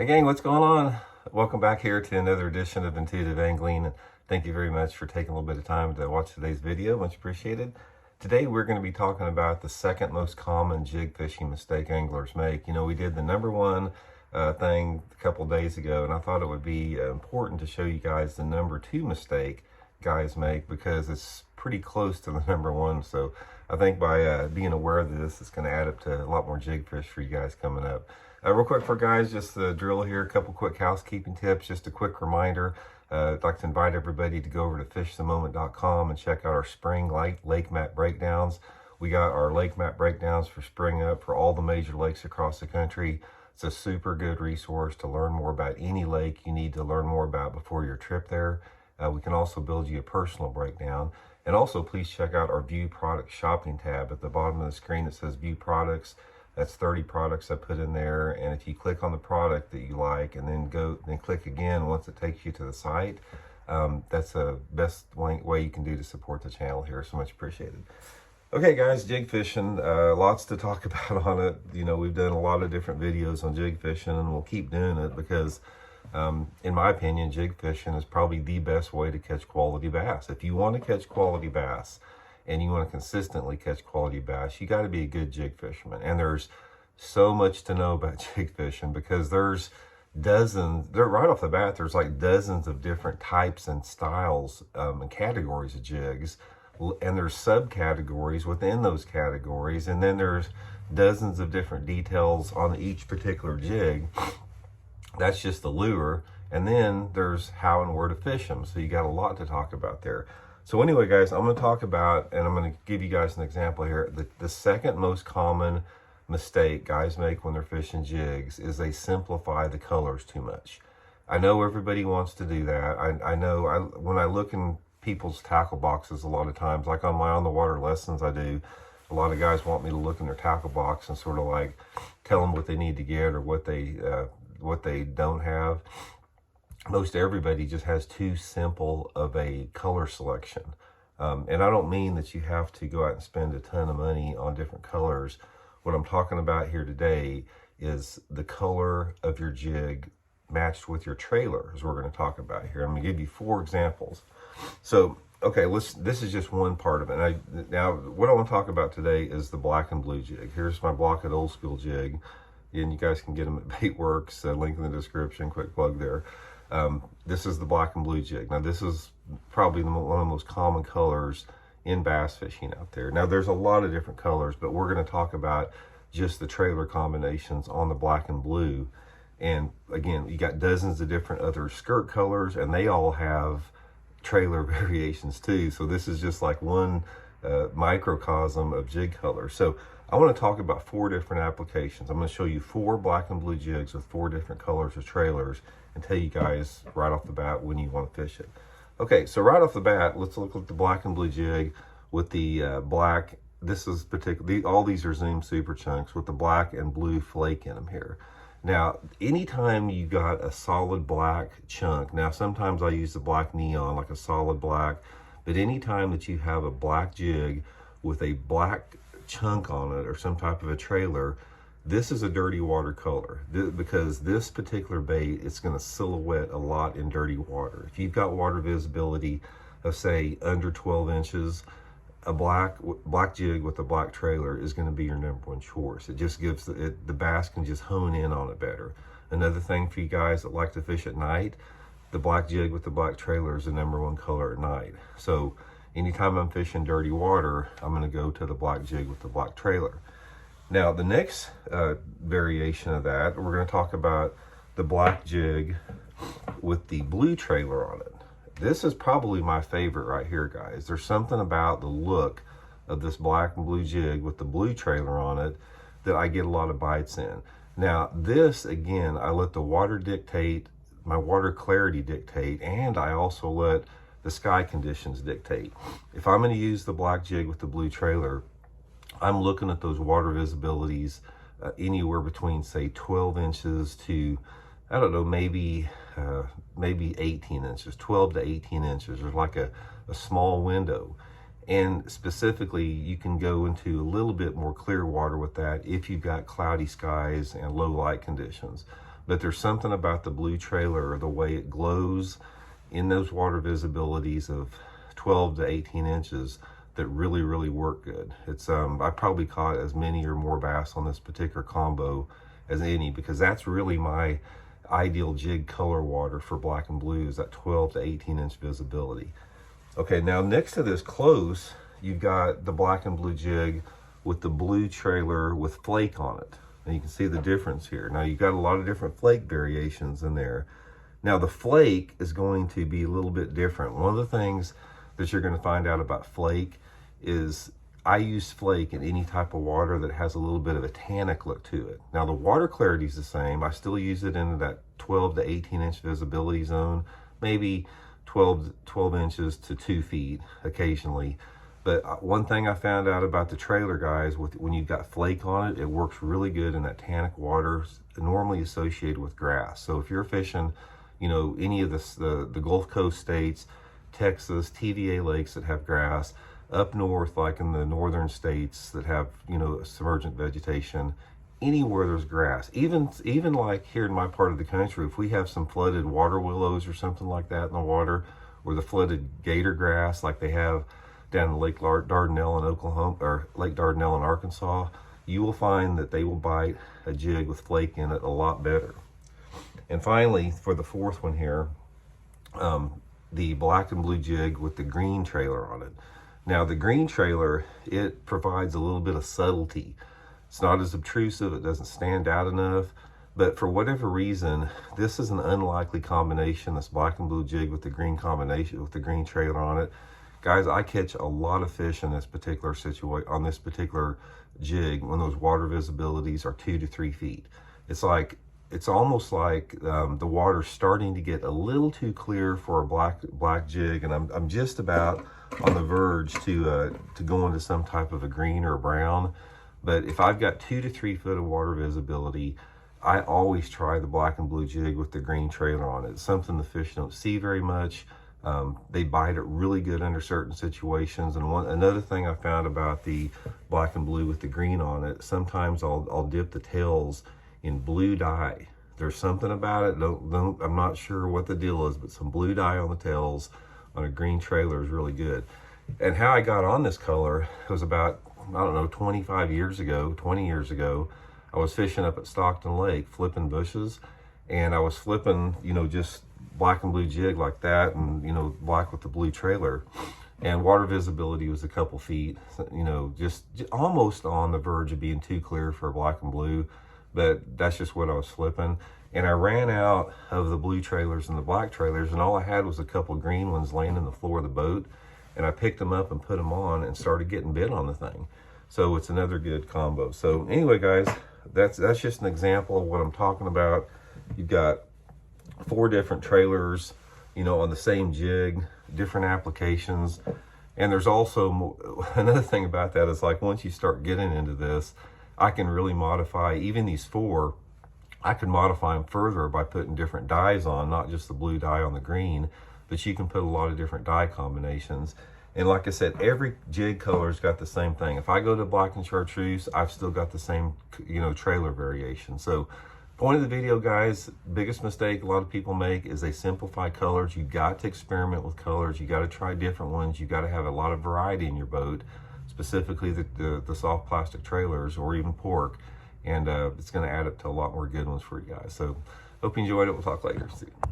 Hey gang, what's going on? Welcome back here to another edition of Intuitive Angling. Thank you very much for taking a little bit of time to watch today's video. Much appreciated. Today we're going to be talking about the second most common jig fishing mistake anglers make. You know, we did the number one thing a couple days ago, and I thought it would be important to show you guys the number two mistake guys make because it's pretty close to the number one. So I think by being aware of this, it's going to add up to a lot more jig fish for you guys coming up. Real quick for guys, just the drill here, a couple quick housekeeping tips, just a quick reminder. I'd like to invite everybody to go over to fishthemoment.com and check out our spring lake map breakdowns. We got our lake map breakdowns for spring up for all the major lakes across the country. It's a super good resource to learn more about any lake you need to learn more about before your trip there. We can also build you a personal breakdown. And also please check out our View Product shopping tab. At the bottom of the screen it says View Products. That's 30 products I put in there, and if you click on the product that you like and then click again once it takes you to the site, that's the best way you can do to support the channel here. So much appreciated. Okay guys, jig fishing, lots to talk about on it. You know, we've done a lot of different videos on jig fishing, and we'll keep doing it because in my opinion, jig fishing is probably the best way to catch quality bass. If you want to catch quality bass and you want to consistently catch quality bass, you got to be a good jig fisherman. And there's so much to know about jig fishing because there's dozens, right off the bat, there's like dozens of different types and styles and categories of jigs. And there's subcategories within those categories. And then there's dozens of different details on each particular jig. That's just the lure. And then there's how and where to fish them. So you got a lot to talk about there. So anyway, guys, I'm going to talk about, and I'm going to give you guys an example here. The second most common mistake guys make when they're fishing jigs is they simplify the colors too much. I know everybody wants to do that. I know when I look in people's tackle boxes a lot of times, like on my on the water lessons I do, a lot of guys want me to look in their tackle box and sort of like tell them what they need to get or what they don't have. Most everybody just has too simple of a color selection. And I don't mean that you have to go out and spend a ton of money on different colors. What I'm talking about here today is the color of your jig matched with your trailer, as we're going to talk about here. I'm going to give you 4 examples. So, okay, this is just one part of it. Now, what I want to talk about today is the black and blue jig. Here's my Blockit Old School jig. And you guys can get them at Baitworks, link in the description, quick plug there. This is the black and blue jig. Now this is probably one of the most common colors in bass fishing out there. Now there's a lot of different colors, but we're going to talk about just the trailer combinations on the black and blue. And again, you got dozens of different other skirt colors, and they all have trailer variations too. So this is just like one microcosm of jig color. So I want to talk about 4 different applications. I'm going to show you 4 black and blue jigs with 4 different colors of trailers and tell you guys right off the bat when you want to fish it. Okay, so right off the bat, let's look at the black and blue jig with the black. This is particularly, all these are Zoom Super Chunks with the black and blue flake in them here. Now, anytime you got a solid black chunk, now sometimes I use the black neon, like a solid black, but anytime that you have a black jig with a black chunk on it or some type of a trailer, this is a dirty water color because this particular bait, it's going to silhouette a lot in dirty water. If you've got water visibility of say under 12 inches, a black jig with a black trailer is going to be your number one choice. It just gives the bass can just hone in on it better. Another thing for you guys that like to fish at night, the black jig with the black trailer is the number one color at night. So anytime I'm fishing dirty water, I'm going to go to the black jig with the black trailer. Now, the next variation of that, we're going to talk about the black jig with the blue trailer on it. This is probably my favorite right here, guys. There's something about the look of this black and blue jig with the blue trailer on it that I get a lot of bites in. Now, this, again, I let the water dictate, my water clarity dictate, and I also let the sky conditions dictate. If I'm going to use the black jig with the blue trailer, I'm looking at those water visibilities anywhere between say 12 inches to, I don't know, maybe 18 inches, 12 to 18 inches. There's like a small window. And specifically, you can go into a little bit more clear water with that if you've got cloudy skies and low light conditions. but there's something about the blue trailer, the way it glows in those water visibilities of 12 to 18 inches that really work good. It's I probably caught as many or more bass on this particular combo as any, because that's really my ideal jig color water for black and blue, is that 12 to 18 inch visibility. Okay, now next to this close, you've got the black and blue jig with the blue trailer with flake on it. And you can see the difference here. Now you've got a lot of different flake variations in there. Now the flake is going to be a little bit different. One of the things that you're going to find out about flake is I use flake in any type of water that has a little bit of a tannic look to it. Now the water clarity is the same. I still use it in that 12 to 18 inch visibility zone, maybe 12 inches to 2 feet occasionally. But one thing I found out about the trailer, guys, when you've got flake on it, it works really good in that tannic water normally associated with grass. So if you're fishing, you know, any of the Gulf Coast states, Texas, TVA lakes that have grass, up north, like in the northern states that have, you know, submergent vegetation, anywhere there's grass, even like here in my part of the country, if we have some flooded water willows or something like that in the water, or the flooded gator grass like they have down in Lake Dardanelle in Oklahoma, or Lake Dardanelle in Arkansas, you will find that they will bite a jig with flake in it a lot better. And finally, for the fourth one here, the black and blue jig with the green trailer on it. Now the green trailer, it provides a little bit of subtlety. It's not as obtrusive, it doesn't stand out enough, but for whatever reason, this is an unlikely combination, this black and blue jig with the green combination, with the green trailer on it. Guys, I catch a lot of fish in this particular situation, on this particular jig, when those water visibilities are 2 to 3 feet. It's almost like the water's starting to get a little too clear for a black jig, and I'm just about on the verge to go into some type of a green or a brown. But if I've got 2 to 3 foot of water visibility, I always try the black and blue jig with the green trailer on it. It's something the fish don't see very much. They bite it really good under certain situations. And another thing I found about the black and blue with the green on it, sometimes I'll dip the tails in blue dye. There's something about it. I'm not sure what the deal is, but some blue dye on the tails on a green trailer is really good. And how I got on this color was about, I don't know, 20 years ago, I was fishing up at Stockton Lake, flipping bushes, and I was flipping, you know, just black and blue jig like that, and, you know, black with the blue trailer. And water visibility was a couple feet, you know, just almost on the verge of being too clear for black and blue, but that's just what I was flipping. And I ran out of the blue trailers and the black trailers, and all I had was a couple green ones laying in the floor of the boat. And I picked them up and put them on and started getting bit on the thing. So it's another good combo. So anyway, guys, that's just an example of what I'm talking about. You've got 4 different trailers, you know, on the same jig, different applications. And there's also another thing about that is, like, once you start getting into this, I can really modify even these 4. I can modify them further by putting different dyes on, not just the blue dye on the green, but you can put a lot of different dye combinations. And like I said, every jig color's got the same thing. If I go to black and chartreuse, I've still got the same, you know, trailer variation. So point of the video, guys, biggest mistake a lot of people make is they simplify colors. You got to experiment with colors. You got to try different ones. You got to have a lot of variety in your boat, specifically the soft plastic trailers or even pork. And it's going to add up to a lot more good ones for you guys. So hope you enjoyed it. We'll talk later. See you.